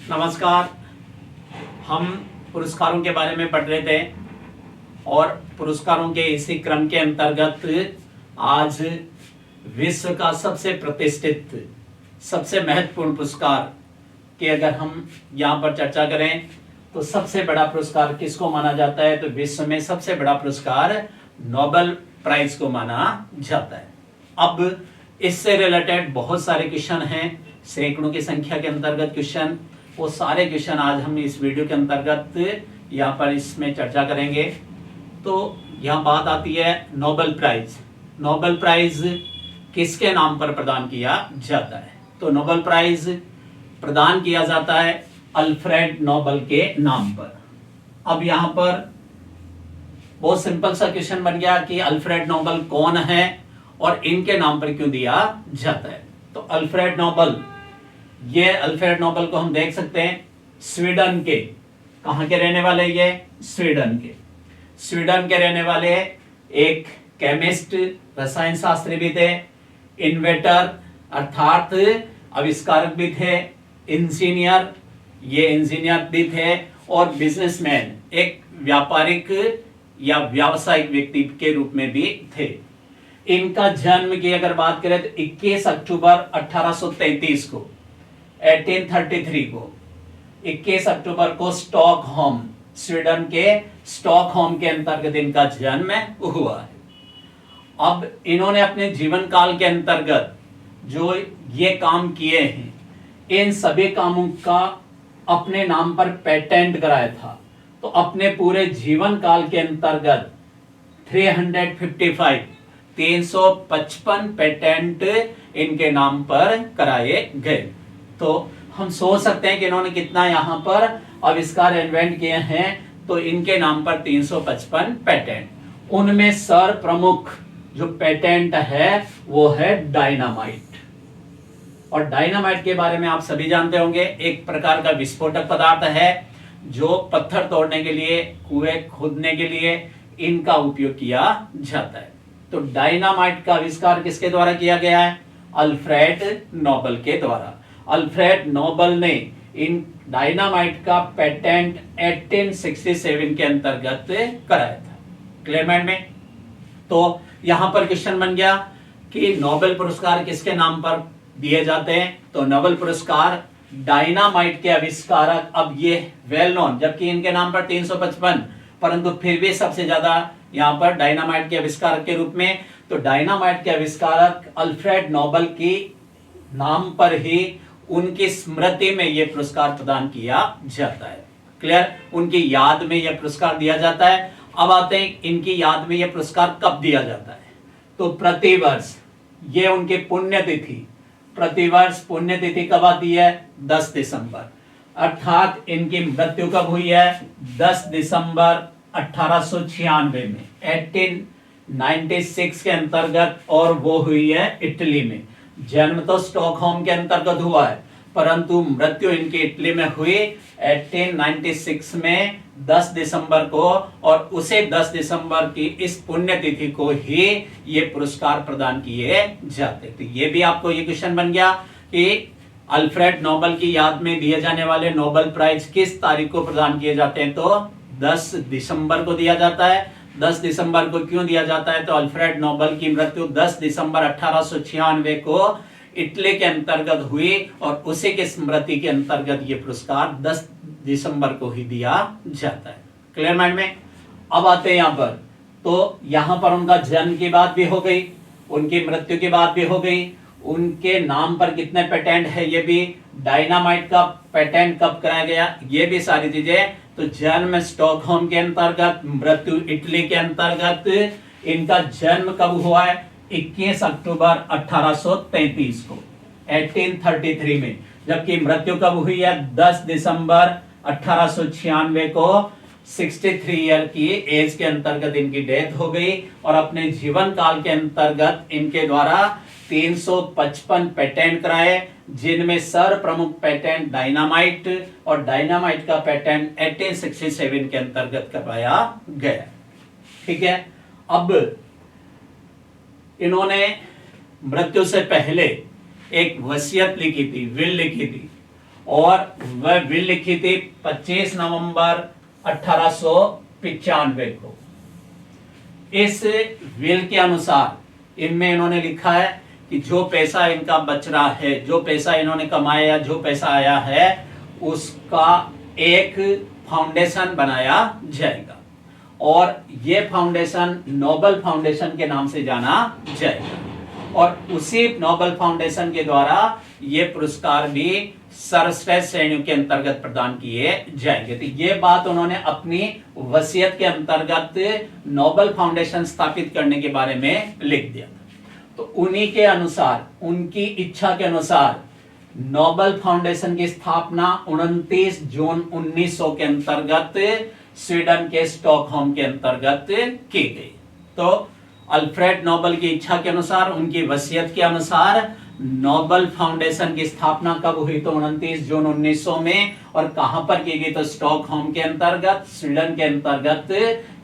नमस्कार। हम पुरस्कारों के बारे में पढ़ रहे थे और पुरस्कारों के इसी क्रम के अंतर्गत आज विश्व का सबसे प्रतिष्ठित, सबसे महत्वपूर्ण पुरस्कार की अगर हम यहाँ पर चर्चा करें तो सबसे बड़ा पुरस्कार किसको माना जाता है? तो विश्व में सबसे बड़ा पुरस्कार नोबेल प्राइज को माना जाता है। अब इससे रिलेटेड बहुत सारे क्वेश्चन हैं, सैकड़ों की संख्या के अंतर्गत क्वेश्चन। वो सारे क्वेश्चन आज हम इस वीडियो के अंतर्गत यहाँ पर इसमें चर्चा करेंगे। तो यहाँ बात आती है नोबेल प्राइज। नोबेल प्राइज किसके नाम पर प्रदान किया जाता है? तो नोबेल प्राइज प्रदान किया जाता है अल्फ्रेड नोबेल के नाम पर। अब यहाँ पर बहुत सिंपल सा क्वेश्चन बन गया कि अल्फ्रेड नोबेल कौन है और इनके नाम पर क्यों दिया जाता है? तो अल्फ्रेड नोबेल, ये अल्फ्रेड नोबेल को हम देख सकते हैं स्वीडन के, कहां के रहने वाले? ये स्वीडन के, स्वीडन के रहने वाले एक केमिस्ट, रसायन शास्त्री भी थे, इन्वेटर अर्थात आविष्कारक भी थे, इंजीनियर, ये इंजीनियर भी थे, और बिजनेसमैन, एक व्यापारिक या व्यावसायिक व्यक्ति के रूप में भी थे। इनका जन्म की अगर बात करें तो 21 अक्टूबर 1833 को, 1833 को 21 अक्टूबर को स्टॉकहोम, स्वीडन के स्टॉकहोम के अंतर्गत इनका जन्म हुआ है। अब इन्होंने अपने जीवन काल के अंतर्गत जो ये काम किए हैं, इन सभी कामों का अपने नाम पर पेटेंट कराया था। तो अपने पूरे जीवन काल के अंतर्गत 355 पेटेंट इनके नाम पर कराए गए। तो हम सोच सकते हैं कि इन्होंने कितना यहाँ पर आविष्कार इन्वेंट किए हैं। तो इनके नाम पर 355 पेटेंट। उनमें सर प्रमुख जो पेटेंट है वो है डायनामाइट। और डायनामाइट के बारे में आप सभी जानते होंगे, एक प्रकार का विस्फोटक पदार्थ है जो पत्थर तोड़ने के लिए, कुएं खोदने के लिए इनका उपयोग किया जाता है। तो डायनामाइट का आविष्कार किसके द्वारा किया गया है? अल्फ्रेड नोबेल के द्वारा। अल्फ्रेड नोबेल ने इन डायनामाइट का पेटेंट 1867 के अंतर्गत कराया था। क्लियर माइंड में? तो यहां पर क्वेश्चन बन गया कि नोबेल पुरस्कार किसके नाम पर दिए जाते हैं? तो नोबेल पुरस्कार डायनामाइट के आविष्कारक, अब ये वेल नोन, जबकि इनके नाम पर 355, परंतु फिर भी सबसे ज्यादा यहां पर डायनामाइट के आविष्कारक के रूप में, तो डायनामाइट के आविष्कारक अल्फ्रेड नोबेल की नाम पर ही उनकी स्मृति में यह पुरस्कार प्रदान किया जाता है। क्लियर? उनकी याद में यह पुरस्कार दिया जाता है। अब आते हैं इनकी याद में यह पुरस्कार कब दिया जाता है? तो प्रतिवर्ष, ये उनकी पुण्यतिथि, प्रतिवर्ष पुण्यतिथि कब आती है? 10 दिसंबर। अर्थात इनकी मृत्यु कब हुई है? 10 दिसंबर 1896 में, 1896 के अंतर्गत, और वो हुई है इटली में। जन्म तो स्टॉकहोम के अंतर्गत हुआ है, परंतु मृत्यु इनकी इटली में हुई 1896 में 10 दिसंबर को, और उसे 10 दिसंबर की इस पुण्यतिथि को ही ये पुरस्कार प्रदान किए जाते। तो ये भी आपको ये क्वेश्चन बन गया कि अल्फ्रेड नोबेल की याद में दिए जाने वाले नोबेल प्राइज किस तारीख को प्रदान किए जाते हैं? तो 10 दिसंबर को दिया जाता है। 10 दिसंबर को क्यों दिया जाता है? तो अल्फ्रेड नोबेल की मृत्यु 10 दिसंबर 1896 को इटली के अंतर्गत हुई, और उसी के स्मृति के अंतर्गत ये पुरस्कार 10 दिसंबर को ही दिया जाता है। क्लियर माइंड में? अब आते हैं यहां पर, तो यहां पर उनका जन्म की बात भी हो गई, उनकी मृत्यु की बात भी हो गई, उनके नाम पर कितने पेटेंट है ये भी, डायनामाइट का पेटेंट कब कराया गया, ये भी सारी चीजें। तो जन्म स्टॉकहोम के अंतर्गत, मृत्यु इटली के अंतर्गत। इनका जन्म कब हुआ है? 21 अक्टूबर 1833 को, 1833 में। जबकि मृत्यु कब हुई है? 10 दिसंबर 1896 को। 63 ईयर की एज के अंतर्गत इनकी डेथ हो गई, और अपने जीवन काल के अंतर्गत इनके द्वारा 355 पेटेंट कराए, जिनमें सर प्रमुख पेटेंट डायनामाइट, और डायनामाइट का पेटेंट 1867 के अंतर्गत करवाया गया। ठीक है? अब इन्होंने मृत्यु से पहले एक वसीयत लिखी थी, विल लिखी थी, और वह विल लिखी थी 25 नवंबर 1895 को। इस विल के अनुसार इनमें इन्होंने लिखा है कि जो पैसा इनका बच रहा है, जो पैसा इन्होंने कमाया या जो पैसा आया है, उसका एक फाउंडेशन बनाया जाएगा और यह फाउंडेशन नोबल फाउंडेशन के नाम से जाना जाएगा और उसी नोबल फाउंडेशन के द्वारा ये पुरस्कार भी सर्वश्रेष्ठ श्रेणियों के अंतर्गत प्रदान किए जाएंगे। तो ये बात उन्होंने अपनी वसीयत के अंतर्गत नोबल फाउंडेशन स्थापित करने के बारे में लिख दिया था। तो उन्हीं के अनुसार, उनकी इच्छा के अनुसार नोबल फाउंडेशन की स्थापना 29 जून 1900 के अंतर्गत स्वीडन के स्टॉकहोम के अंतर्गत की गई। तो अल्फ्रेड नोबल की इच्छा के अनुसार, उनकी वसीयत के अनुसार नोबल फाउंडेशन की स्थापना कब हुई? तो 29 जून 1900 में। और कहां पर की गई? तो स्टॉकहोम के अंतर्गत, स्वीडन के अंतर्गत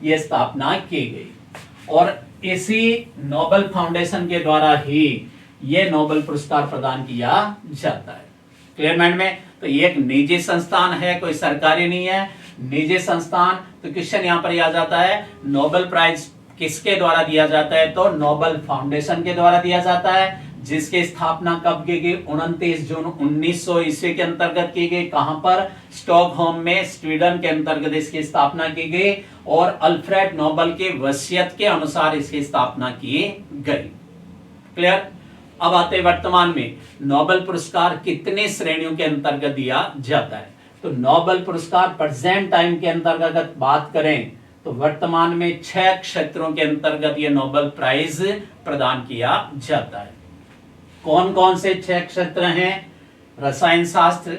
यह स्थापना की गई और इसी नोबल फाउंडेशन के द्वारा ही यह नोबल पुरस्कार प्रदान किया जाता है। क्लियर माइंड में? तो ये एक निजी संस्थान है, कोई सरकारी नहीं है, निजी संस्थान। तो क्वेश्चन यहां पर आ जाता है, नोबल प्राइज किसके द्वारा दिया जाता है? तो नोबल फाउंडेशन के द्वारा दिया जाता है, जिसकी स्थापना कब की गई? 29 जून 1900 ईस्वी के अंतर्गत की गई। कहां पर? स्टॉकहोम में, स्वीडन के अंतर्गत इसकी स्थापना की गई और अल्फ्रेड नोबल की वसीयत के अनुसार इसकी स्थापना की गई। क्लियर? अब आते वर्तमान में नोबेल पुरस्कार कितने श्रेणियों के अंतर्गत दिया जाता है? तो नोबेल पुरस्कार प्रेजेंट टाइम के अंतर्गत बात करें तो वर्तमान में 6 क्षेत्रों के अंतर्गत यह नोबेल प्राइज प्रदान किया जाता है। कौन कौन से 6 क्षेत्र हैं? रसायन शास्त्र,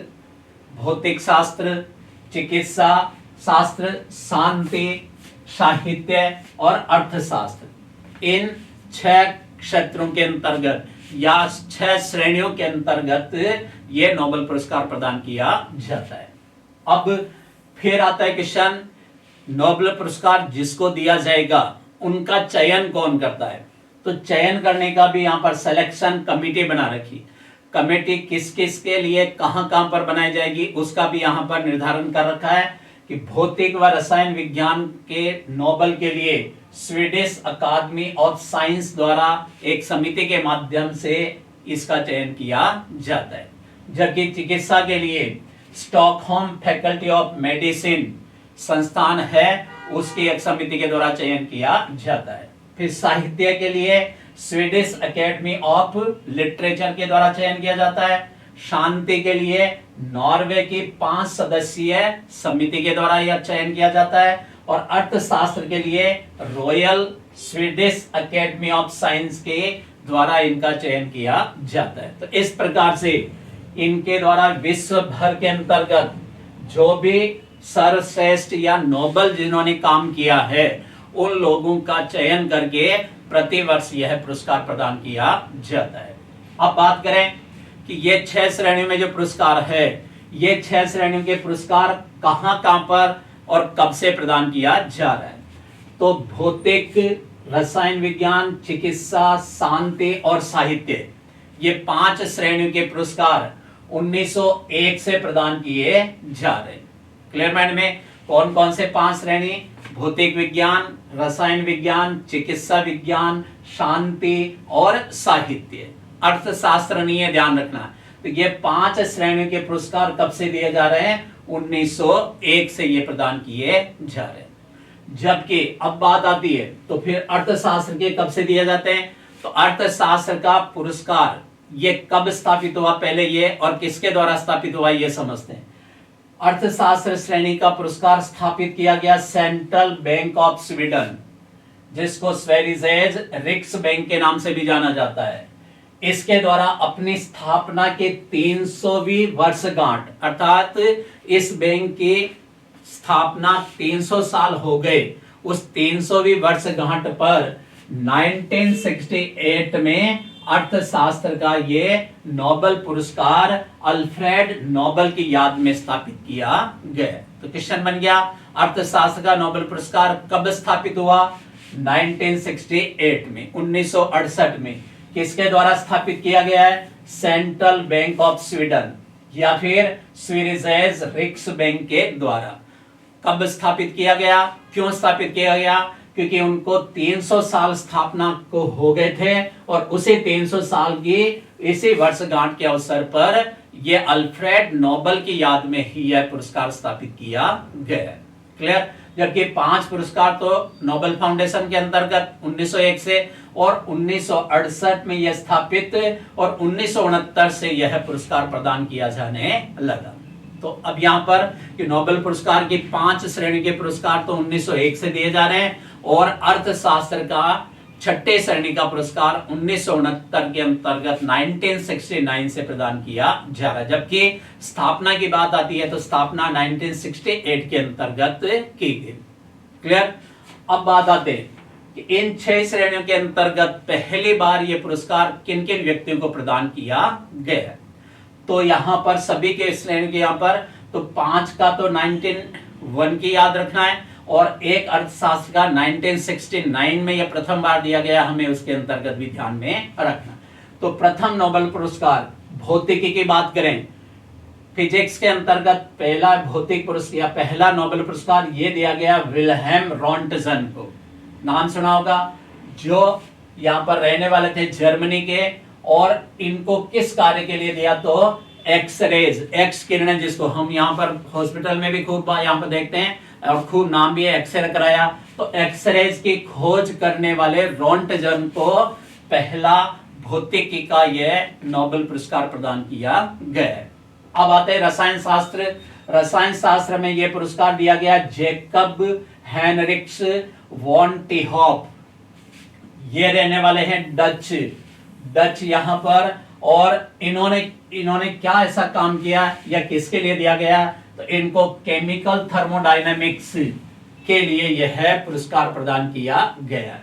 भौतिक शास्त्र, चिकित्सा शास्त्र, शांति, साहित्य और अर्थशास्त्र। इन 6 क्षेत्रों के अंतर्गत या 6 श्रेणियों के अंतर्गत यह नोबेल पुरस्कार प्रदान किया जाता है। अब फिर आता है क्वेश्चन, नोबेल पुरस्कार जिसको दिया जाएगा उनका चयन कौन करता है? तो चयन करने का भी यहां पर सिलेक्शन कमेटी बना रखी। कमेटी किस किस के लिए कहां कहां पर बनाई जाएगी उसका भी यहां पर निर्धारण कर रखा है कि भौतिक व रसायन विज्ञान के नोबेल के लिए स्वीडिश अकादमी ऑफ साइंस द्वारा एक समिति के माध्यम से इसका चयन किया जाता है। जबकि चिकित्सा के लिए स्टॉकहोम फैकल्टी ऑफ मेडिसिन संस्थान है, उसकी एक समिति के द्वारा चयन किया जाता है। फिर साहित्य के लिए स्वीडिश एकेडमी ऑफ लिटरेचर के द्वारा चयन किया जाता है। शांति के लिए नॉर्वे की 5 सदस्यीय समिति के द्वारा यह चयन किया जाता है और अर्थशास्त्र के लिए royal Swedish academy of science के द्वारा इनका चयन किया जाता है। तो इस प्रकार से इनके द्वारा विश्व भर के अंतर्गत जो भी सर्वश्रेष्ठ या नोबेल जिन्होंने काम किया है उन लोगों का चयन करके प्रतिवर्ष यह पुरस्कार प्रदान किया जाता है। अब बात करें कि ये 6 श्रेणियों में जो पुरस्कार है, ये 6 श्रेणियों के पुरस्कार कहां कहां पर और कब से प्रदान किया जा रहा है? तो भौतिक, रसायन विज्ञान, चिकित्सा, शांति और साहित्य, ये 5 श्रेणियों के पुरस्कार 1901 से प्रदान किए जा रहे हैं। क्लियर माइंड में? कौन कौन से 5 श्रेणी? भौतिक विज्ञान, रसायन विज्ञान, चिकित्सा विज्ञान, शांति और साहित्य। अर्थशास्त्र नहीं है, ध्यान रखना। तो ये 5 श्रेणियों के पुरस्कार कब से दिए जा रहे हैं? 1901 से ये प्रदान किए जा रहे हैं। जबकि अब बात आती है तो फिर अर्थशास्त्र के कब से दिए जाते हैं? तो अर्थशास्त्र का पुरस्कार ये कब स्थापित हुआ पहले ये, और किसके द्वारा स्थापित हुआ ये समझते हैं। अर्थशास्त्र श्रेणी का पुरस्कार स्थापित किया गया सेंट्रल बैंक ऑफ स्वीडन, जिसको स्वेरिजेस रिक्स बैंक के नाम से भी जाना जाता है। इसके द्वारा अपनी स्थापना के 300वीं वर्षगांठ, अर्थात इस बैंक की स्थापना 300 साल हो गए, उस 300वीं वर्षगांठ पर 1968 में अर्थशास्त्र का ये नोबेल पुरस्कार अल्फ्रेड नोबेल की याद में स्थापित किया गया। तो क्वेश्चन बन गया, अर्थशास्त्र का नोबेल पुरस्कार कब स्थापित हुआ? 1968 में, 1968 में। किसके द्वारा स्थापित किया गया है? Central bank of Sweden. या फिर स्वीरिजेस रिक्सबैंक के द्वारा। कब स्थापित किया गया, क्यों स्थापित किया गया? क्योंकि उनको 300 साल स्थापना को हो गए थे और उसी 300 साल की इसी वर्षगांठ के अवसर पर यह अल्फ्रेड नोबेल की याद में ही यह पुरस्कार स्थापित किया गया। क्लियर? जबकि 5 पुरस्कार तो नोबेल फाउंडेशन के अंतर्गत 1901 से और 1968 में यह स्थापित और 1969 से यह पुरस्कार प्रदान किया जाने लगा। तो अब यहां पर कि नोबेल पुरस्कार की 5 श्रेणी के पुरस्कार तो 1901 से दिए जा रहे हैं और अर्थशास्त्र का 6ठे श्रेणी का पुरस्कार 1969 के अंतर्गत 1969 से प्रदान किया जा रहा है। जबकि स्थापना की बात आती है तो स्थापना 1968 के अंतर्गत की गई। क्लियर? अब बात आते हैं कि इन 6 श्रेणियों के अंतर्गत पहली बार यह पुरस्कार किन किन व्यक्तियों को प्रदान किया गया। तो यहां पर सभी के श्रेणी के यहां पर तो 5 का तो 1901 की याद रखना है और एक अर्थशास्त्र का 1969 में यह प्रथम बार दिया गया, हमें उसके अंतर्गत भी ध्यान में रखना। तो प्रथम नोबेल पुरस्कार भौतिकी की बात करें, फिजिक्स के अंतर्गत पहला भौतिक पुरस्कार या पहला नोबेल पुरस्कार यह दिया गया विल्हेम रॉन्टजन को। नाम सुना होगा, जो यहां पर रहने वाले थे जर्मनी के और इनको किस कार्य के लिए दिया? तो एक्सरेज, एक्स किरणें, जिसको हम यहाँ पर हॉस्पिटल में भी खूब यहाँ पर देखते हैं और खूब नाम भी है, एक्सरे कराया। तो एक्सरेज की खोज करने वाले रॉन्टजन को पहला भौतिकी का यह नोबेल पुरस्कार प्रदान किया गया। अब आते हैं रसायन शास्त्र। रसायन शास्त्र में यह पुरस्कार दिया गया जैकब हेनरिक्स वॉन टीहॉफ। ये रहने वाले हैं डच यहां पर, और इन्होंने क्या ऐसा काम किया या किसके लिए दिया गया? तो इनको केमिकल थर्मोडायनेमिक्स के लिए यह पुरस्कार प्रदान किया गया।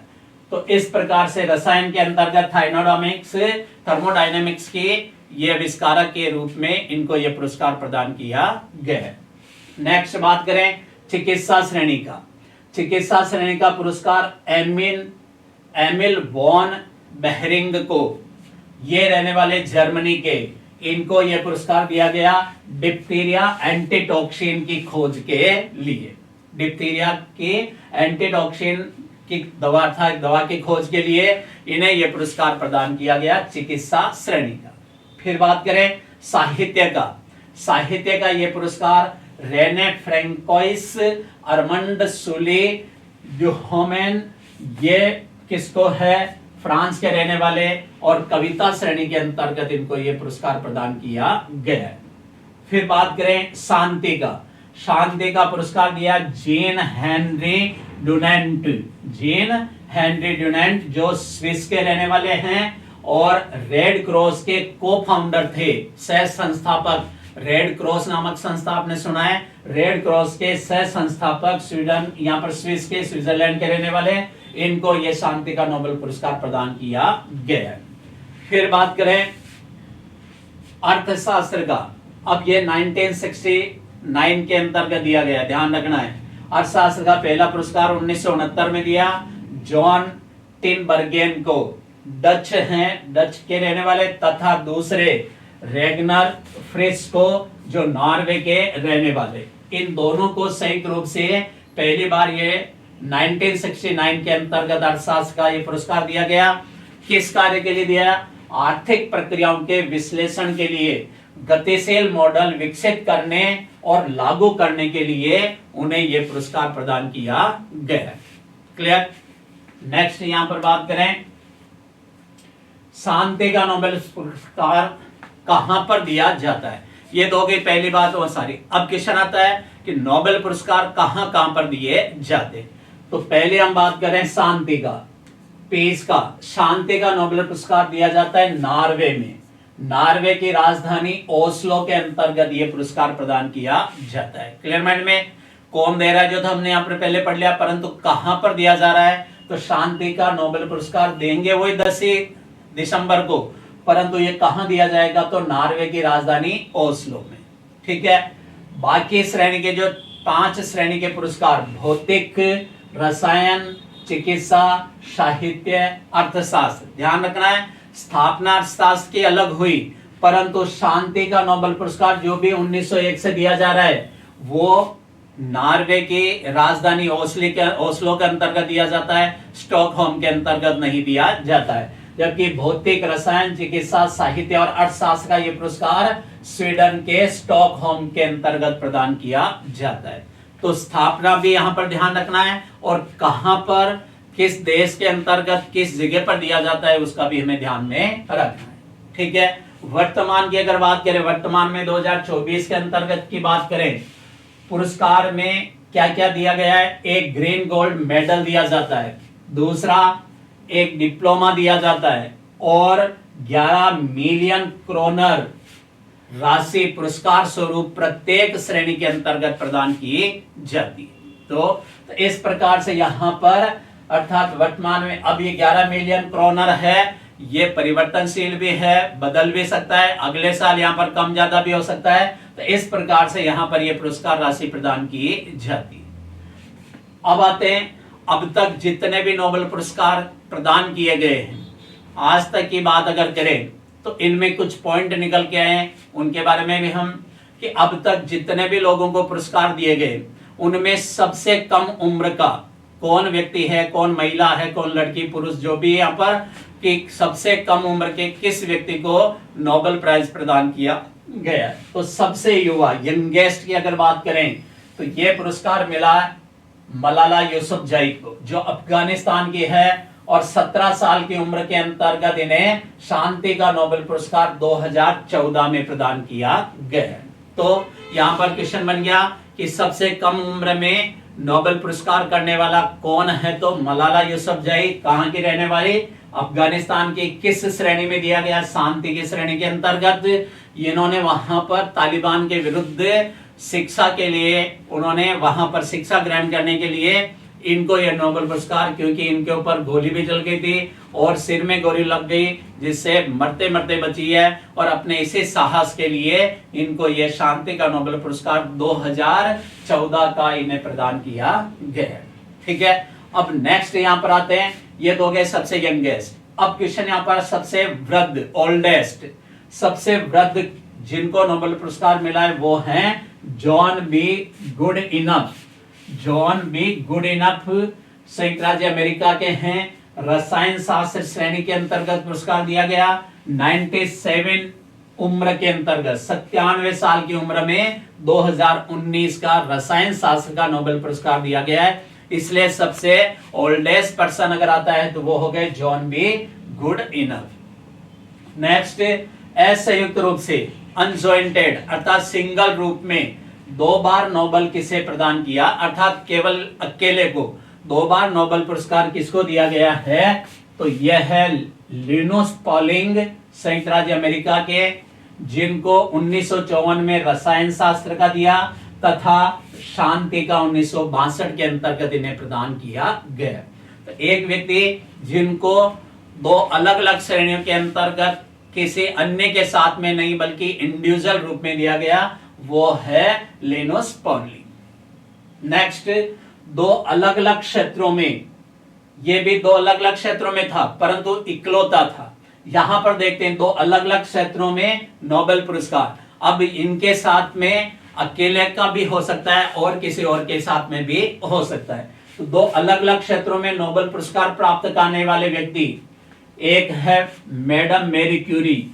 तो इस प्रकार से रसायन के अंतर्गत थार्मोडायनेमिक्स, थर्मोडायनेमिक्स की ये आविष्कारक के रूप में इनको यह पुरस्कार प्रदान किया गया। नेक्स्ट बात करें चिकित्सा श्रेणी का। चिकित्सा श्रेणी का पुरस्कार एमिल वॉन बेहरिंग को, ये रहने वाले जर्मनी के, इनको यह पुरस्कार दिया गया डिप्थीरिया एंटीटॉक्सिन की खोज के लिए। डिप्थीरिया की एंटीटॉक्सिन की दवा की खोज के लिए इन्हें यह पुरस्कार प्रदान किया गया चिकित्सा श्रेणी का। फिर बात करें साहित्य का। साहित्य का यह पुरस्कार रेने फ्रेंकोइस, अर्मंड सुली, ड्यूहोमेन, ये किसको है? फ्रांस के रहने वाले, और कविता श्रेणी के अंतर्गत इनको यह पुरस्कार प्रदान किया गया। फिर बात करें शांति का। शांति का पुरस्कार दिया gene Henry Dunant. Gene Henry Dunant जो स्विस के रहने वाले हैं और रेड क्रॉस के को फाउंडर थे, सह संस्थापक। रेड क्रॉस नामक संस्था आपने सुना है, रेड क्रॉस के सह संस्थापक स्वीडन, यहां पर स्विस के, स्विट्जरलैंड के रहने वाले, इनको यह शांति का नोबेल पुरस्कार प्रदान किया गया। फिर बात करें अर्थशास्त्र का। अब ये 1969 के अंतर्गत दिया गया, ध्यान रखना है। अर्थशास्त्र का पहला पुरस्कार 1969 में दिया जॉन टिनबर्गेन को, डच हैं, डच के रहने वाले, तथा दूसरे रेगनर फ्रिस्को जो नॉर्वे के रहने वाले। इन दोनों को संयुक्त रूप से पहली बार ये 1969 के अंतर्गत अर्थशास्त्र का ये पुरस्कार दिया गया। किस कार्य के लिए दिया? आर्थिक प्रक्रियाओं के विश्लेषण के लिए, गतिशील मॉडल विकसित करने और लागू करने के लिए उन्हें यह पुरस्कार प्रदान किया गया। क्लियर? नेक्स्ट यहां पर बात करें शांति का नोबेल पुरस्कार कहां पर दिया जाता है। ये दो गई पहली बात और सारी। अब क्वेश्चन आता है कि नोबेल पुरस्कार कहां कहां पर दिए जाते। तो पहले हम बात करें शांति का, पीस का। शांति का नोबेल पुरस्कार दिया जाता है नॉर्वे में। नॉर्वे की राजधानी ओस्लो के अंतर्गत यह पुरस्कार प्रदान किया जाता है। क्लियर माइंड में? कौन दे रहा है जो तो हमने यहाँ पर पहले पढ़ लिया, परंतु कहां पर दिया जा रहा है? तो शांति का नोबेल पुरस्कार देंगे वही 10 दिसंबर को, परंतु ये कहां दिया जाएगा? तो नॉर्वे की राजधानी ओस्लो में। ठीक है। बाकी श्रेणी के जो 5 श्रेणी के पुरस्कार, भौतिक, रसायन, चिकित्सा, साहित्य, अर्थशास्त्र, ध्यान रखना है स्थापना अर्थशास्त्र की अलग हुई, परंतु शांति का नोबेल पुरस्कार जो भी 1901 से दिया जा रहा है वो नॉर्वे की राजधानी ओस्लो के अंतर्गत दिया जाता है, स्टॉकहोम के अंतर्गत नहीं दिया जाता है। जबकि भौतिक, रसायन, चिकित्सा, साहित्य और अर्थशास्त्र का यह पुरस्कार स्वीडन के स्टॉकहोम के अंतर्गत प्रदान किया जाता है। तो स्थापना भी यहां पर ध्यान रखना है और कहां पर, किस देश के अंतर्गत, किस जगह पर दिया जाता है उसका भी हमें ध्यान में रखना है। ठीक है, वर्तमान की अगर बात करें, वर्तमान में 2024 के अंतर्गत की बात करें, पुरस्कार में क्या क्या दिया गया है? एक ग्रीन गोल्ड मेडल दिया जाता है, दूसरा एक डिप्लोमा दिया जाता है और 11 मिलियन क्रोनर राशि पुरस्कार स्वरूप प्रत्येक श्रेणी के अंतर्गत प्रदान की जाती है। तो इस प्रकार से यहां पर अर्थात वर्तमान में अब ये 11 मिलियन क्रोनर है, ये परिवर्तनशील भी है, बदल भी सकता है, अगले साल यहाँ पर कम ज्यादा भी हो सकता है। तो इस प्रकार से यहाँ पर ये पुरस्कार राशि प्रदान की जाती है। अब आते हैं, अब तक जितने भी नोबेल पुरस्कार प्रदान किए गए हैं, आज तक की बात अगर करें तो इनमें कुछ पॉइंट निकल के आए हैं, उनके बारे में भी हम, कि अब तक जितने भी लोगों को पुरस्कार दिए गए उनमें सबसे कम उम्र का कौन व्यक्ति है, कौन महिला है, कौन लड़की पुरुष जो भी यहाँ पर, कि सबसे कम उम्र के किस व्यक्ति को नोबेल प्राइज प्रदान किया गया। तो सबसे युवा, यंगेस्ट की अगर बात करें तो यह पुरस्कार मिला मलाला यूसुफजई को, जो अफगानिस्तान की है और 17 साल की उम्र के अंतर्गत इन्हें शांति का नोबेल पुरस्कार 2014 में प्रदान किया गया। तो यहां पर क्वेश्चन बन गया कि सबसे कम उम्र में नोबेल पुरस्कार करने वाला कौन है? तो मलाला यूसुफजई, कहां की रहने वाली? अफगानिस्तान की। किस श्रेणी में दिया गया? शांति की श्रेणी के अंतर्गत। इन्होंने वहां पर तालिबान के विरुद्ध शिक्षा के लिए, उन्होंने वहां पर शिक्षा ग्रहण करने के लिए इनको यह नोबेल पुरस्कार, क्योंकि इनके ऊपर गोली भी चल गई थी और सिर में गोली लग गई जिससे मरते मरते बची है, और अपने इसी साहस के लिए इनको यह शांति का नोबेल पुरस्कार 2014 का इन्हें प्रदान किया गया। ठीक है, अब नेक्स्ट यहां पर आते हैं, ये तो हो गए सबसे यंगेस्ट। अब क्वेश्चन यहां पर सबसे वृद्ध, ओल्डेस्ट, सबसे वृद्ध जिनको नोबेल पुरस्कार मिला है वो हैं John B Goodenough. John B Goodenough संयुक्त राज्य अमेरिका के हैं, रसायन शास्त्र श्रेणी के अंतर्गत पुरस्कार दिया गया। 97 उम्र के अंतर्गत, 97 साल की उम्र में 2019 का रसायन शास्त्र का नोबेल पुरस्कार दिया गया है, इसलिए सबसे ओल्डेस्ट पर्सन अगर आता है तो वो हो गए जॉन बी गुडइनफ। नेक्स्ट, असंयुक्त रूप से, अनजॉइंटेड अर्थात सिंगल रूप में 2 बार नोबेल किसे प्रदान किया, अर्थात केवल अकेले को 2 बार नोबेल पुरस्कार किसको दिया गया है? तो यह है लिनुस पॉलिंग संयुक्त राज्य अमेरिका के, जिनको 1954 में रसायन शास्त्र का दिया तथा शांति का 1962 के अंतर्गत इन्हें प्रदान किया गया। तो एक व्यक्ति जिनको 2 अलग अलग श्रेणियों के अंतर्गत किसी अन्य के साथ में नहीं बल्कि इंडिविजुअल रूप में दिया गया, वो है लिनुस पॉलिंग। नेक्स्ट, 2 अलग अलग क्षेत्रों में, ये भी 2 अलग अलग क्षेत्रों में था परंतु इकलौता था। यहां पर देखते हैं 2 अलग अलग क्षेत्रों में नोबेल पुरस्कार। अब इनके साथ में अकेले का भी हो सकता है और किसी और के साथ में भी हो सकता है। तो 2 अलग अलग क्षेत्रों में नोबेल पुरस्कार प्राप्त करने वाले व्यक्ति, एक है Madame Marie Curie.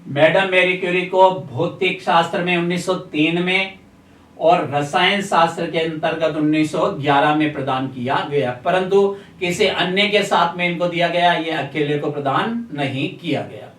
Madame Marie Curie को भौतिक शास्त्र में 1903 में और रसायन शास्त्र के अंतर्गत 1911 में प्रदान किया गया, परंतु किसी अन्य के साथ में इनको दिया गया, ये अकेले को प्रदान नहीं किया गया।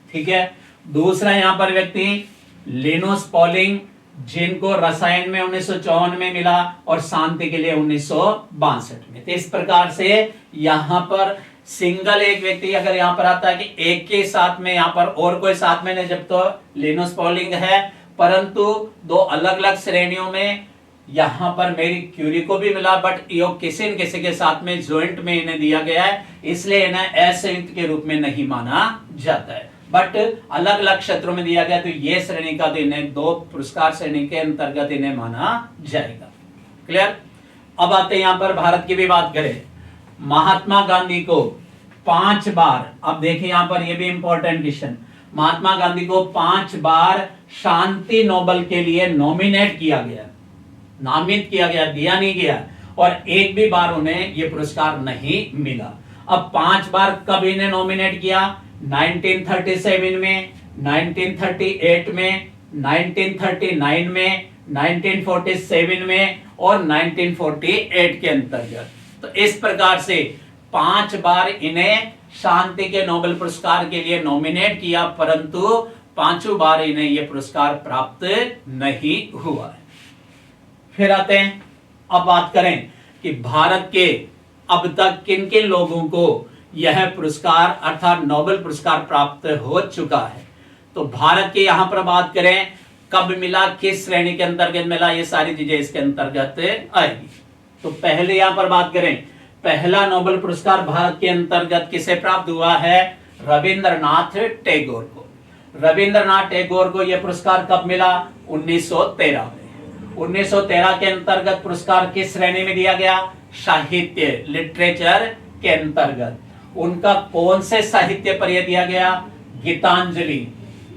ठीक है, दूसरा यहां पर व्यक्ति लिनुस पॉलिंग, जिनको रसायन में 1954 में मिला और शांति के लिए 1962 में। तो इस प्रकार से यहां पर सिंगल एक व्यक्ति अगर यहां पर आता है कि एक के साथ में यहां पर और कोई साथ में नहीं, जब तो लिनुस पॉलिंग है, परंतु 2 अलग अलग श्रेणियों में यहां पर मेरी क्यूरी को भी मिला, बट ये किसी न किसी के साथ में ज्वाइंट में इन्हें दिया गया है, इसलिए इन्हें असंयुक्त के रूप में नहीं माना जाता है, बट अलग अलग क्षेत्रों में दिया गया। तो ये श्रेणी का, तो इन्हें 2 पुरस्कार श्रेणी के अंतर्गत इन्हें माना जाएगा। क्लियर? अब आते हैं यहां पर भारत की भी बात करें, महात्मा गांधी को 5 बार, अब देखिए यहां पर ये भी इंपॉर्टेंट क्वेश्चन, महात्मा गांधी को 5 बार शांति नोबेल के लिए नॉमिनेट किया गया, नामित किया गया, दिया नहीं गया, और एक भी बार उन्हें यह पुरस्कार नहीं मिला। अब 5 बार कब इन्हें नॉमिनेट किया? 1937 में, 1938 में, 1939 में, 1947 में और 1948 के अंतर्गत। तो इस प्रकार से 5 बार इन्हें शांति के नोबेल पुरस्कार के लिए नॉमिनेट किया, परंतु 5 बार इन्हें यह पुरस्कार प्राप्त नहीं हुआ है। फिर आते हैं, अब बात करें कि भारत के अब तक किन किन लोगों को यह पुरस्कार अर्थात नोबेल पुरस्कार प्राप्त हो चुका है। तो भारत की यहां पर बात करें, कब मिला, किस श्रेणी के अंतर्गत मिला, ये सारी चीजें इसके अंतर्गत आएगी। तो पहले यहां पर बात करें, पहला नोबेल पुरस्कार भारत के अंतर्गत किसे प्राप्त हुआ है? रविंद्रनाथ टैगोर को। रविंद्रनाथ टैगोर को यह पुरस्कार कब मिला? 1913 में। 1913 के अंतर्गत पुरस्कार किस श्रेणी में दिया गया? साहित्य, लिटरेचर के अंतर्गत। उनका कौन से साहित्य पर यह दिया गया? गीतांजलि।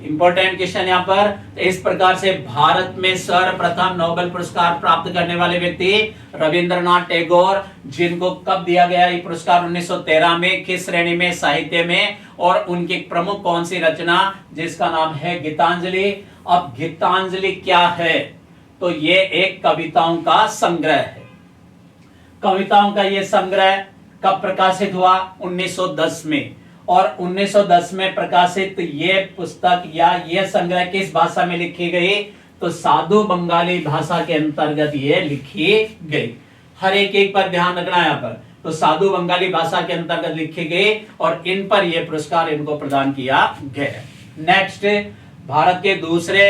इंपॉर्टेंट क्वेश्चन यहां पर। तो इस प्रकार से भारत में सर्वप्रथम नोबेल पुरस्कार प्राप्त करने वाले व्यक्ति रविंद्रनाथ टैगोर, जिनको कब दिया गया ये पुरस्कार? 1913 में। किस श्रेणी में? साहित्य में। और उनकी प्रमुख कौन सी रचना, जिसका नाम है गीतांजलि। अब गीतांजलि क्या है? तो ये एक कविताओं का संग्रह है। कविताओं का ये संग्रह कब प्रकाशित हुआ? 1910 में। और 1910 में प्रकाशित ये पुस्तक या ये संग्रह किस भाषा में लिखी गई? तो साधु बंगाली भाषा के अंतर्गत ये लिखी गई। हर एक पर ध्यान रखना यहाँ पर। तो साधु बंगाली भाषा के अंतर्गत लिखी गई और इन पर यह पुरस्कार इनको प्रदान किया गया। नेक्स्ट, भारत के दूसरे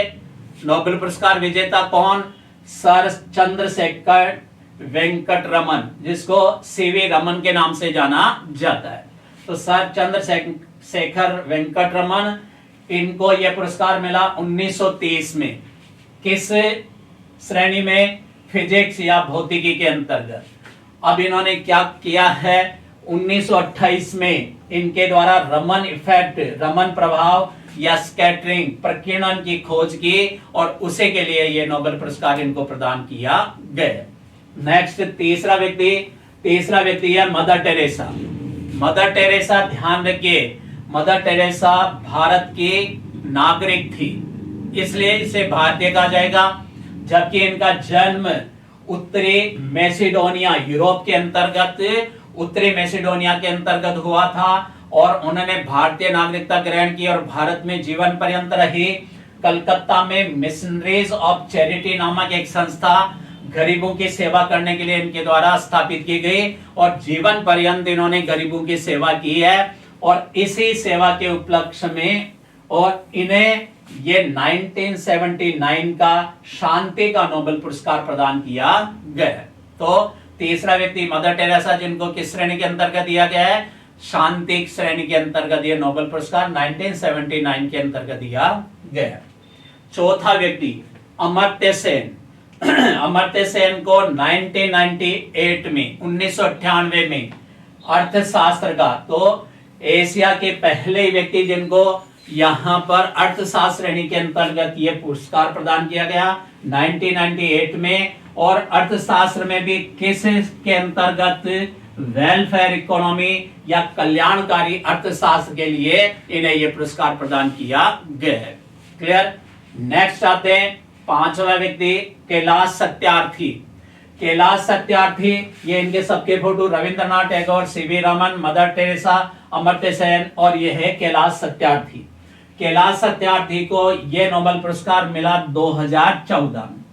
नोबेल पुरस्कार विजेता कौन? सर चंद्रशेखर वेंकट रमन, जिसको सीवी रमन के नाम से जाना जाता है। तो सर चंद्रशेखर वेंकट रमन, इनको यह पुरस्कार मिला 1930 में। किस श्रेणी में? फिजिक्स या भौतिकी के अंतर्गत। अब इन्होंने क्या किया है? 1928 में इनके द्वारा रमन इफेक्ट, रमन प्रभाव या स्कैटरिंग, प्रकीर्णन की खोज की और उसे के लिए यह नोबेल पुरस्कार इनको प्रदान किया गया। नेक्स्ट, तीसरा व्यक्ति है मदर टेरेसा। मदर टेरेसा, ध्यान रखिए, मदर टेरेसा भारत की नागरिक थी, इसलिए इसे भारतीय कहा जाएगा। जबकि इनका जन्म उत्तरी मैसेडोनिया, यूरोप के अंतर्गत उत्तरी मैसेडोनिया के अंतर्गत हुआ था और उन्होंने भारतीय नागरिकता ग्रहण की और भारत में जीवन पर्यंत रही। कलकत्ता में मिशनरीज ऑफ चैरिटी नामक एक संस्था गरीबों की सेवा करने के लिए इनके द्वारा स्थापित की गई और जीवन पर्यंत इन्होंने गरीबों की सेवा की है। और इसी सेवा के उपलक्ष्य में और इन्हें ये 1979 का शांति का नोबेल पुरस्कार प्रदान किया गया। तो तीसरा व्यक्ति मदर टेरेसा, जिनको किस श्रेणी के अंतर्गत दिया गया है? शांति श्रेणी के अंतर्गत ये नोबेल पुरस्कार 1979 के अंतर्गत दिया गया। चौथा व्यक्ति अमर्त्य सेन। अमर्त्य सेन को 1998 में 1998 में अर्थशास्त्र का, तो एशिया के पहले व्यक्ति जिनको यहां पर अर्थशास्त्र श्रेणी के अंतर्गत ये पुरस्कार प्रदान किया गया 1998 में। और अर्थशास्त्र में भी किस के अंतर्गत? वेलफेयर इकोनॉमी या कल्याणकारी अर्थशास्त्र के लिए इन्हें यह पुरस्कार प्रदान किया गया है। क्लियर? नेक्स्ट आते हैं, पांचवा व्यक्ति कैलाश सत्यार्थी। कैलाश सत्यार्थी, ये इनके सबके photo Rabindranath Tagore, CV Raman, mother Teresa, Amartya Sen और ये है कैलाश सत्यार्थी। कैलाश सत्यार्थी को यह नोबेल पुरस्कार मिला 2014 में।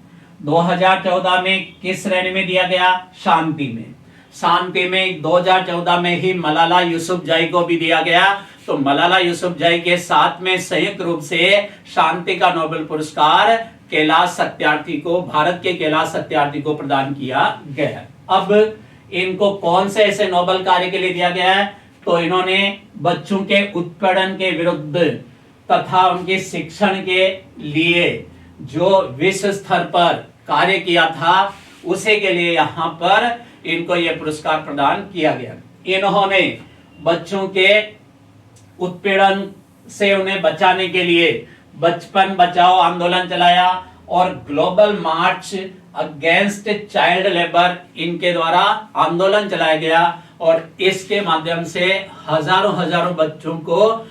2014 में किस श्रेणी में दिया गया? शांति में। शांति में 2014 में ही मलाला यूसुफजई को भी दिया गया। तो मलाला यूसुफजई के साथ में संयुक्त रूप से शांति का नोबेल पुरस्कार कैलाश सत्यार्थी को, भारत के कैलाश सत्यार्थी को प्रदान किया गया। अब इनको कौन से ऐसे नोबेल कार्य के लिए दिया गया है? तो इन्होंने बच्चों के उत्पीड़न के विरुद्ध तथा उनके शिक्षण के लिए जो विश्व स्तर पर कार्य किया था उसे के लिए यहाँ पर इनको यह पुरस्कार प्रदान किया गया। इन्होंने बच्चों के उत्पीड़न से उन्हें बचाने के लिए बचपन बचाओ आंदोलन चलाया और ग्लोबल मार्च अगेंस्ट चाइल्ड लेबर इनके द्वारा आंदोलन चलाया गया और इसके माध्यम से हजारों हजारों बच्चों को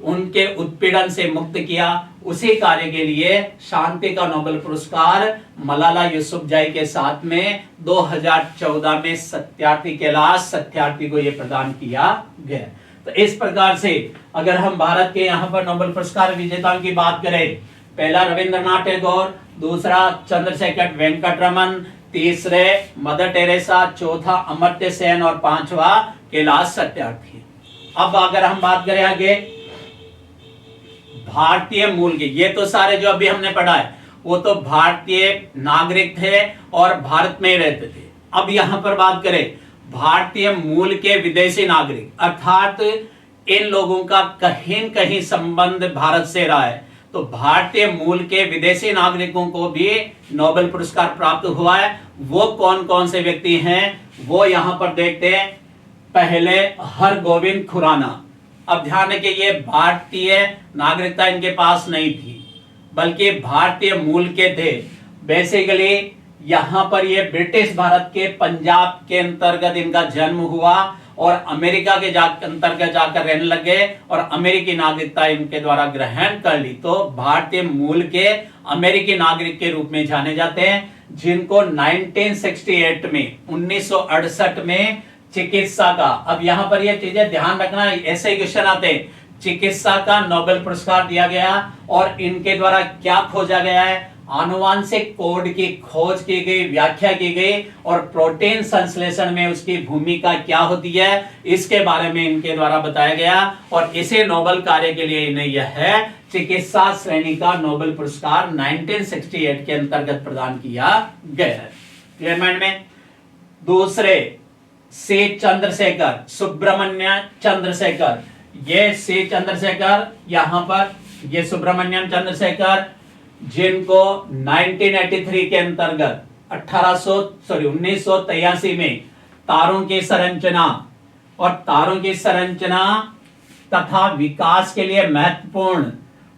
उनके उत्पीड़न से मुक्त किया। उसी कार्य के लिए शांति का नोबेल पुरस्कार मलाला यूसुफजई के साथ में 2014 में सत्यार्थी कैलाश सत्यार्थी को यह प्रदान किया गया। तो इस प्रकार से अगर हम भारत के यहाँ पर नोबेल पुरस्कार विजेताओं की बात करें, पहला रविंद्रनाथ टैगोर, दूसरा चंद्रशेखर वेंकट रमन, तीसरे मदर टेरेसा, चौथा अमर्त्य सेन और पांचवा कैलाश सत्यार्थी। अब अगर हम बात करें आगे भारतीय मूल के, ये तो सारे जो अभी हमने पढ़ा है वो तो भारतीय नागरिक थे और भारत में रहते थे। अब यहां पर बात करें भारतीय मूल के विदेशी नागरिक, अर्थात इन लोगों का कहीं कहीं संबंध भारत से रहा है, तो भारतीय मूल के विदेशी नागरिकों को भी नोबेल पुरस्कार प्राप्त हुआ है। वो कौन कौन से व्यक्ति हैं वो यहां पर देखते हैं। पहले हरगोविंद खुराना। अब ध्यान रखिए ये भारतीय नागरिकता इनके पास नहीं थी बल्कि भारतीय मूल के थे। बेसिकली यहां पर ये ब्रिटिश भारत के पंजाब के अंतर्गत इनका जन्म हुआ और अमेरिका के अंतर्गत जाकर रहने लगे और अमेरिकी नागरिकता इनके द्वारा ग्रहण कर ली। तो भारतीय मूल के अमेरिकी नागरिक के रूप में जाने जाते हैं, जिनको 1968 में 1968 में चिकित्सा का, अब यहां पर ये चीजें ध्यान रखना, ऐसे ही क्वेश्चन आते हैं, चिकित्सा का नोबेल पुरस्कार दिया गया और इनके द्वारा क्या खोजा गया है, आनुवांशिक कोड की खोज की गई, व्याख्या की गई और प्रोटीन संश्लेषण में उसकी भूमिका क्या होती है इसके बारे में इनके द्वारा बताया गया और इसे नोबेल कार्य के लिए इन्हें यह है चिकित्सा श्रेणी का नोबेल पुरस्कार 1968 के अंतर्गत प्रदान किया गया है। क्लियर माइंड में। दूसरे सी चंद्रशेखर, सुब्रमण्य चंद्रशेखर, ये सी चंद्रशेखर, यहां पर ये सुब्रमण्यम चंद्रशेखर, जिनको 1983 के अंतर्गत 1983 में तारों की संरचना और तारों की संरचना तथा विकास के लिए महत्वपूर्ण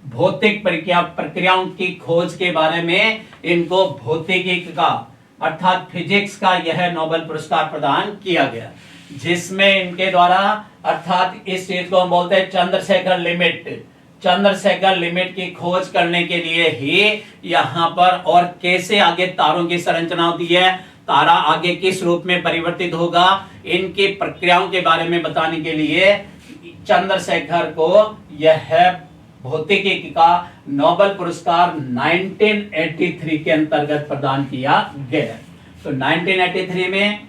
भौतिक प्रक्रियाओं की खोज के बारे में इनको भौतिकी का अर्थात फिजिक्स का यह नोबेल पुरस्कार प्रदान किया गया, जिसमें इनके द्वारा अर्थात इस चीज को हम बोलते हैं चंद्रशेखर लिमिट, चंद्रशेखर लिमिट की खोज करने के लिए ही यहाँ पर और कैसे आगे तारों की संरचना होती है, तारा आगे किस रूप में परिवर्तित होगा, इनकी प्रक्रियाओं के बारे में बताने के लिए चंद्रशेखर को यह भौतिकी का नोबेल पुरस्कार 1983 के अंतर्गत प्रदान किया गया। तो 1983 में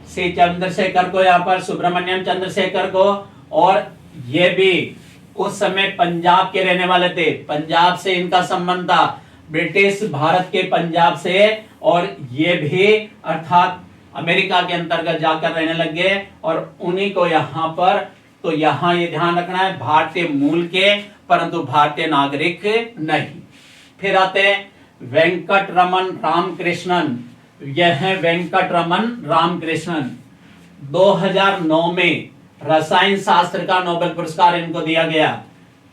सी चंद्रशेखर को, यहाँ पर सुब्रमण्यम चंद्रशेखर को, और ये भी उस समय पंजाब के रहने वाले थे, पंजाब से इनका संबंध था, ब्रिटिश भारत के पंजाब से, और ये भी अर्थात अमेरिका के अंतर्गत जाकर रहने लगे और उन्हीं को यहाँ पर, तो यहाँ ये ध्यान रखना है भारतीय मूल के परंतु भारतीय नागरिक नहीं। फिर आते हैं वेंकट रमन रामकृष्णन, यह है वेंकट रमन रामकृष्णन। 2009 में रसायन शास्त्र का नोबेल पुरस्कार इनको दिया गया,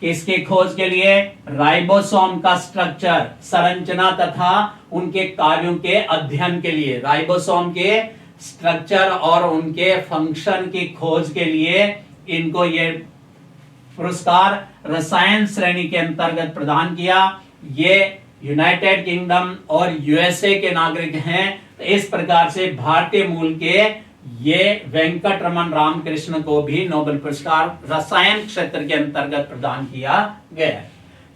किसकी खोज के लिए, राइबोसोम का स्ट्रक्चर, संरचना तथा उनके कार्यों के अध्ययन के लिए, राइबोसोम के स्ट्रक्चर और उनके फंक्शन की खोज के लिए इनको ये पुरस्कार रसायन श्रेणी के अंतर्गत प्रदान किया। ये यूनाइटेड किंगडम और यूएसए के नागरिक हैं। तो इस प्रकार से भारतीय मूल के ये वेंकट रमन रामकृष्ण को भी नोबेल पुरस्कार रसायन क्षेत्र के अंतर्गत प्रदान किया गया।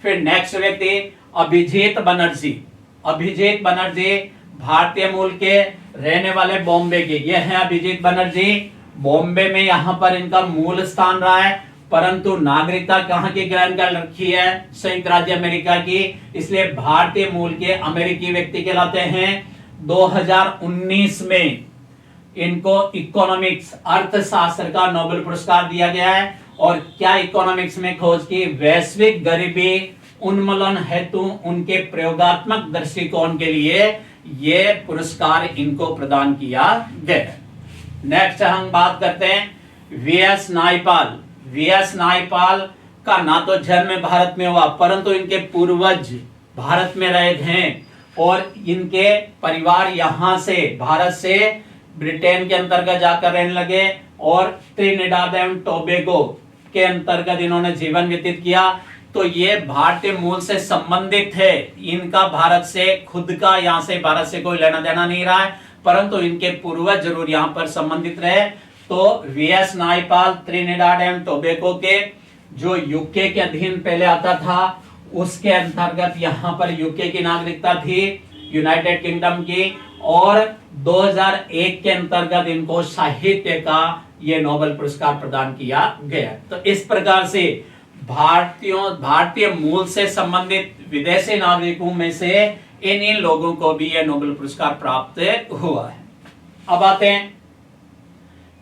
फिर नेक्स्ट व्यक्ति अभिजीत बनर्जी, अभिजीत बनर्जी भारतीय मूल के रहने वाले बॉम्बे के, ये हैं अभिजीत बनर्जी। बॉम्बे में यहाँ पर इनका मूल स्थान रहा है, परंतु नागरिकता कहाँ की ग्रहण कर रखी है, संयुक्त राज्य अमेरिका की, इसलिए भारतीय मूल के अमेरिकी व्यक्ति कहलाते हैं। 2019 में इनको इकोनॉमिक्स अर्थशास्त्र का नोबेल पुरस्कार दिया गया है। और क्या इकोनॉमिक्स में खोज की, वैश्विक गरीबी उन्मूलन हेतु उनके प्रयोगात्मक दृष्टिकोण के लिए ये पुरस्कार इनको प्रदान किया गया। नेक्स्ट हम बात करते हैं वीएस नायपाल। वीएस नायपाल का ना तो जन्म भारत में हुआ, परंतु इनके पूर्वज भारत में रहे हैं और इनके परिवार यहां से भारत से ब्रिटेन के अंतर्गत जाकर रहने लगे और त्रिनिदाद एवं टोबैगो के अंतर्गत इन्होंने जीवन व्यतीत किया। तो ये भारतीय मूल से संबंधित है, इनका भारत से खुद का यहाँ से भारत से कोई लेना देना नहीं रहा है, परंतु इनके पूर्वज जरूर यहाँ पर संबंधित रहे। तो वीएस नायपाल त्रिनिदाद एवं टोबैगो के जो यूके के अधीन पहले आता था, उसके अंतर्गत यहाँ पर यूके की नागरिकता थी, यूनाइटेड किंगडम की, और 2001 के अंतर्गत इनको साहित्य का ये नोबेल पुरस्कार प्रदान किया गया। तो इस प्रकार से भारतीय मूल से संबंधित विदेशी नागरिकों में से इन लोगों को भी यह नोबेल पुरस्कार प्राप्त हुआ है। अब आते हैं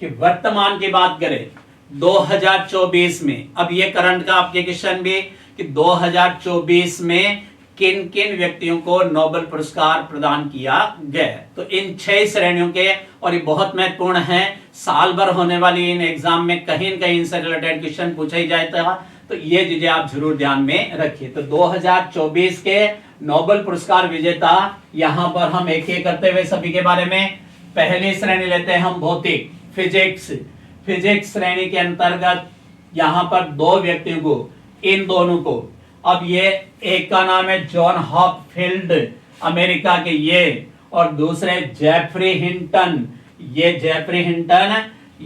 कि वर्तमान की बात करें 2024 में। अब ये करंट का आपके क्वेश्चन भी कि 2024 में किन किन व्यक्तियों को नोबेल पुरस्कार प्रदान किया गया। तो इन 6 श्रेणियों के, और ये बहुत महत्वपूर्ण है, साल भर होने वाली इन एग्जाम में कहीं न कहीं इनसे रिलेटेड क्वेश्चन पूछा ही जाता है, तो ये चीजें आप जरूर ध्यान में रखिए। तो 2024 के नोबेल पुरस्कार विजेता यहां पर हम एक एक करते हुए सभी के बारे में पहली श्रेणी लेते हैं हम भौतिक फिजिक्स श्रेणी के अंतर्गत यहां पर 2 व्यक्तियों को, इन दोनों को, अब ये एक का नाम है जॉन हॉपफील्ड अमेरिका के ये, और दूसरे जेफरी हिंटन,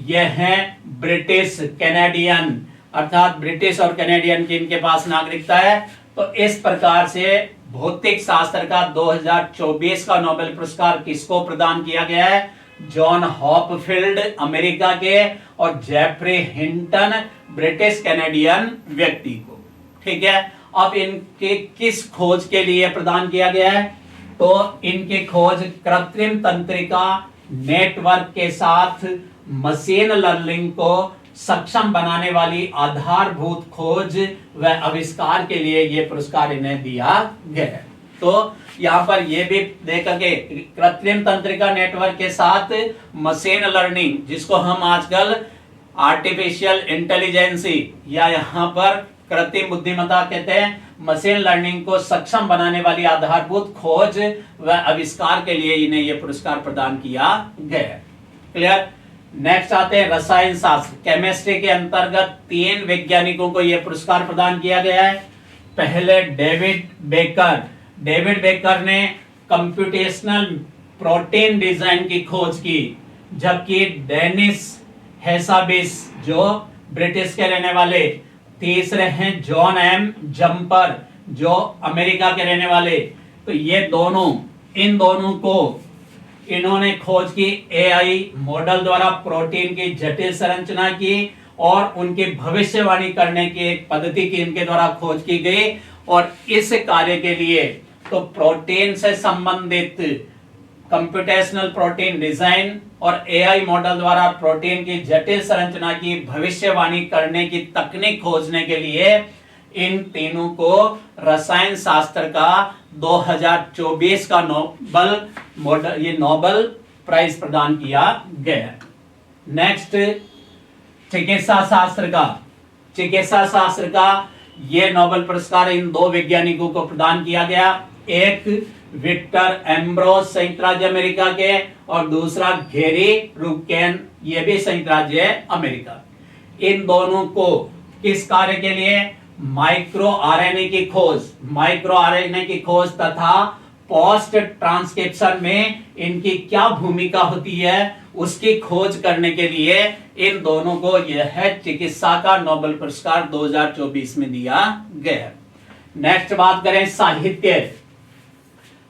ये है ब्रिटिश कैनेडियन, अर्थात ब्रिटिश और कैनेडियन की इनके पास नागरिकता है। तो इस प्रकार से भौतिक शास्त्र का 2024 का नोबेल पुरस्कार किसको प्रदान किया गया है? जॉन हॉपफील्ड अमेरिका के और जेफरी हिंटन ब्रिटिश कैनेडियन व्यक्ति को। ठीक है, अब इनके किस खोज के लिए प्रदान किया गया है? तो इनकी खोज कृत्रिम तंत्रिका नेटवर्क के साथ मशीन लर्निंग को सक्षम बनाने वाली आधारभूत खोज व आविष्कार के लिए यह पुरस्कार इन्हें दिया गया। तो यहाँ पर यह भी देखा कि कृत्रिम तंत्रिका नेटवर्क के साथ मशीन लर्निंग, जिसको हम आजकल आर्टिफिशियल इंटेलिजेंसी या यहाँ पर कृत्रिम बुद्धिमत्ता कहते हैं, मशीन लर्निंग को सक्षम बनाने वाली आधारभूत खोज व आविष्कार के लिए इन्हें यह पुरस्कार प्रदान किया गया। क्लियर? नेक्स्ट आते हैं रसायन शास्त्र, केमिस्ट्री के अंतर्गत 3 वैज्ञानिकों को यह पुरस्कार प्रदान किया गया है। पहले डेविड बेकर ने कंप्यूटेशनल प्रोटीन डिजाइन की खोज की, जबकि डेनिस हेसाबिस जो ब्रिटिश के रहने वाले, तीसरे हैं जॉन एम जम्पर जो अमेरिका के रहने वाले। तो ये दोनों, इन दोनों को इन्होंने खोज की एआई मॉडल द्वारा प्रोटीन की जटिल संरचना की और उनकी भविष्यवाणी करने की एक पद्धति की इनके द्वारा खोज की गई। और इस कार्य के लिए तो प्रोटीन से संबंधित कंप्यूटेशनल प्रोटीन डिजाइन और एआई मॉडल द्वारा प्रोटीन की जटिल संरचना की भविष्यवाणी करने की तकनीक खोजने के लिए इन तीनों को रसायन शास्त्र का 2024 का नोबेल प्राइज प्रदान किया गया। नेक्स्ट चिकित्सा शास्त्र का ये नोबेल पुरस्कार इन 2 वैज्ञानिकों को प्रदान किया गया। एक विक्टर एम्ब्रोस संयुक्त राज्य अमेरिका के और दूसरा गेरी रुकेन, ये भी संयुक्त राज्य अमेरिका। इन दोनों को किस कार्य के लिए? माइक्रो आरएनए की खोज तथा पोस्ट ट्रांसक्रिप्शन में इनकी क्या भूमिका होती है उसकी खोज करने के लिए इन दोनों को यह चिकित्सा का नोबेल पुरस्कार 2024 में दिया गया। नेक्स्ट बात करें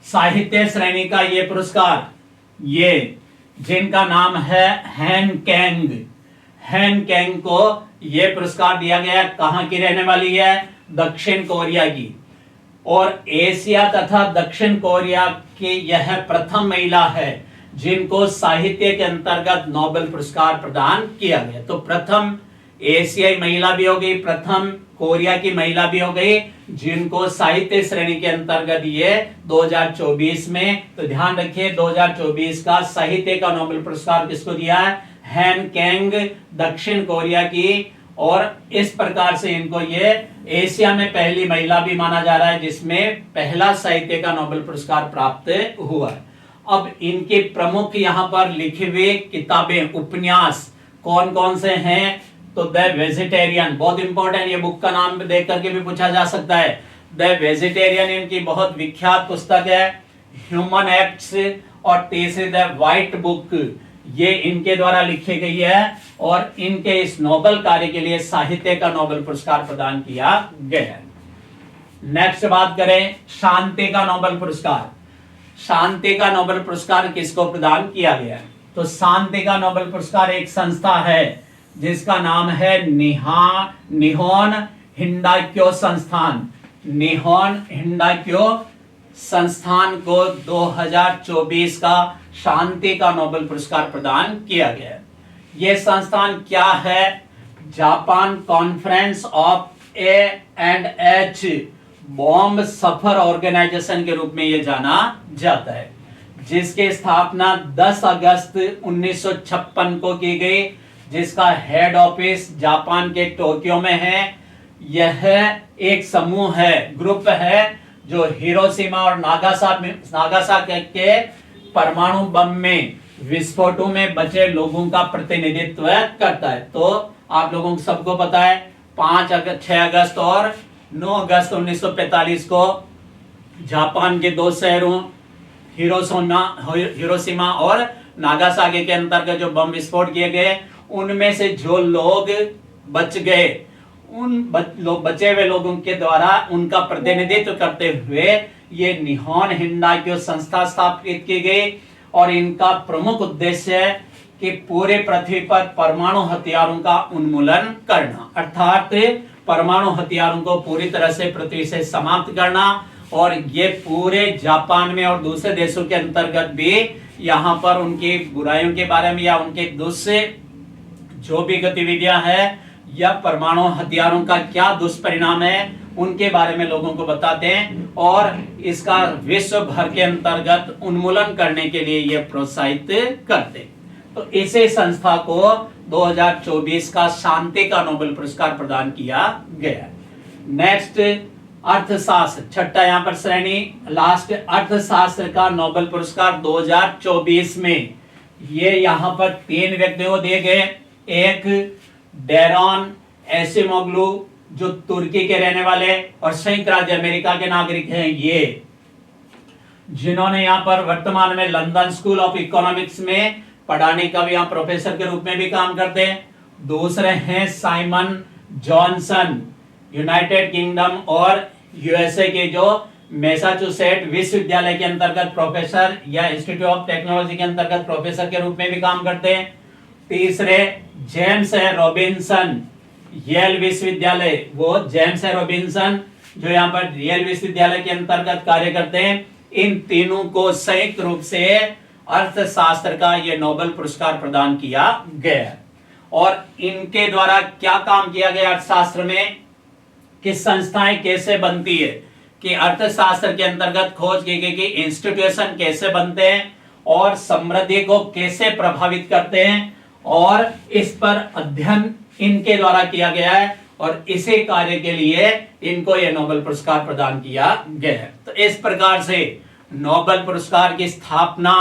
साहित्य श्रेणी का ये पुरस्कार, ये जिनका नाम है हैन कैंग को ये पुरस्कार दिया गया। कहां की रहने वाली है? दक्षिण कोरिया की, और एशिया तथा दक्षिण कोरिया की यह प्रथम महिला है जिनको साहित्य के अंतर्गत नोबेल पुरस्कार प्रदान किया गया। तो प्रथम एशियाई महिला भी हो गई, प्रथम कोरिया की महिला भी हो गई जिनको साहित्य श्रेणी के अंतर्गत ये 2024 में, तो ध्यान रखिए 2024 का साहित्य का नोबेल पुरस्कार किसको दिया है? हैन कैंग दक्षिण कोरिया की, और इस प्रकार से इनको ये एशिया में पहली महिला भी माना जा रहा है जिसमें पहला साहित्य का नोबेल पुरस्कार प्राप्त हुआ है। अब इनके प्रमुख यहाँ पर लिखे हुए किताबें उपन्यास कौन कौन से हैं, तो द वेजिटेरियन बहुत इंपॉर्टेंट, ये बुक का नाम देख करके भी पूछा जा सकता है। द वेजिटेरियन इनकी बहुत विख्यात पुस्तक है, ह्यूमन एक्ट्स, और तीसरी द व्हाइट बुक, ये इनके द्वारा लिखी गई है और इनके इस नोबेल कार्य के लिए साहित्य का नोबेल पुरस्कार प्रदान किया गया है। नेक्स्ट बात करें शांति का नोबेल पुरस्कार। शांति का नोबेल पुरस्कार किसको प्रदान किया गया है, तो शांति का नोबेल पुरस्कार एक संस्था है जिसका नाम है निहोन हिंडाक्यो संस्थान। निहोन हिंडाक्यो संस्थान को 2024 का शांति का नोबेल पुरस्कार प्रदान किया गया है। यह संस्थान क्या है, Japan Conference of A&H Bomb Suffer Organization के रूप में यह जाना जाता है, जिसकी स्थापना 10 अगस्त 1956 को की गई, जिसका हेड ऑफिस जापान के टोक्यो में है। यह एक समूह है, ग्रुप है, जो हिरोशिमा और नागासाकी के परमाणु बम में विस्फोटों में बचे लोगों का प्रतिनिधित्व करता है। तो आप लोगों को सबको पता है 6 अगस्त और 9 अगस्त 1945 को जापान के दो शहरों हिरोशिमा और नागासाकी के अंतर्गत जो बम विस्फोट किए गए, उनमें से जो लोग बच गए, उन बचे हुए लोगों के द्वारा उनका प्रतिनिधित्व करते हुए ये निहोन हिंडाक्यो संस्था स्थापित की गई और इनका प्रमुख उद्देश्य है कि पूरे पृथ्वी पर परमाणु हथियारों का उन्मूलन करना, अर्थात परमाणु हथियारों को पूरी तरह से पृथ्वी से समाप्त करना। और ये पूरे जापान में और दूसरे देशों के अंतर्गत भी यहाँ पर उनकी बुराइयों के बारे में या उनके दूसरे जो भी गतिविधियां हैं या परमाणु हथियारों का क्या दुष्परिणाम है उनके बारे में लोगों को बताते हैं और इसका विश्व भर के अंतर्गत उन्मूलन करने के लिए ये प्रोत्साहित करते। तो इसे संस्था को 2024 का शांति का नोबेल पुरस्कार प्रदान किया गया। नेक्स्ट अर्थशास्त्र, छठा यहाँ पर श्रेणी लास्ट, अर्थशास्त्र का नोबेल पुरस्कार 2024 में ये यहाँ पर 3 व्यक्तियों को दिए गए। एक डेरॉन एसिमोग्लू जो तुर्की के रहने वाले और संयुक्त राज्य अमेरिका के नागरिक हैं, ये जिन्होंने यहाँ पर वर्तमान में लंदन स्कूल ऑफ इकोनॉमिक्स में पढ़ाने का भी यहाँ प्रोफेसर के रूप में भी काम करते हैं। दूसरे हैं साइमन जॉनसन, यूनाइटेड किंगडम और यूएसए के जो मैसाचुसेट विश्वविद्यालय के अंतर्गत प्रोफेसर या इंस्टीट्यूट ऑफ टेक्नोलॉजी के अंतर्गत प्रोफेसर के रूप में भी काम करते हैं। तीसरे जेम्स है रॉबिन्सन, येल विश्वविद्यालय, वो जेम्स है रॉबिन्सन जो यहाँ पर येल विश्वविद्यालय के अंतर्गत कार्य करते हैं। इन तीनों को संयुक्त रूप से अर्थशास्त्र का ये नोबेल पुरस्कार प्रदान किया गया और इनके द्वारा क्या काम किया गया अर्थशास्त्र में, कि संस्थाएं कैसे बनती है, कि अर्थशास्त्र के अंतर्गत खोज की गई कि इंस्टीट्यूशन कैसे बनते हैं और समृद्धि को कैसे प्रभावित करते हैं और इस पर अध्ययन इनके द्वारा किया गया है और इसी कार्य के लिए इनको यह नोबेल पुरस्कार प्रदान किया गया है। तो इस प्रकार से नोबेल पुरस्कार की स्थापना,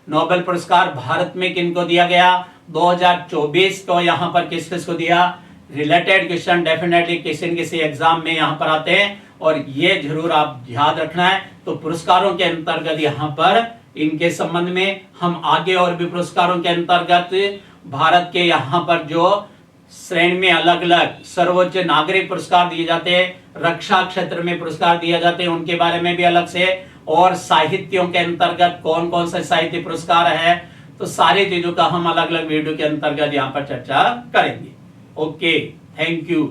नोबेल पुरस्कार भारत में किनको दिया गया 2024 को, यहाँ पर किस किस को दिया, रिलेटेड क्वेश्चन डेफिनेटली किसी न किसी एग्जाम में यहाँ पर आते हैं और ये जरूर आप याद रखना है। तो पुरस्कारों के अंतर्गत यहाँ पर इनके संबंध में हम आगे और भी पुरस्कारों के अंतर्गत भारत के यहाँ पर जो श्रेणी में अलग अलग सर्वोच्च नागरिक पुरस्कार दिए जाते हैं, रक्षा क्षेत्र में पुरस्कार दिए जाते हैं, उनके बारे में भी अलग से, और साहित्यों के अंतर्गत कौन कौन से साहित्य पुरस्कार है, तो सारी चीजों का हम अलग अलग वीडियो के अंतर्गत यहाँ पर चर्चा करेंगे। Okay, thank you.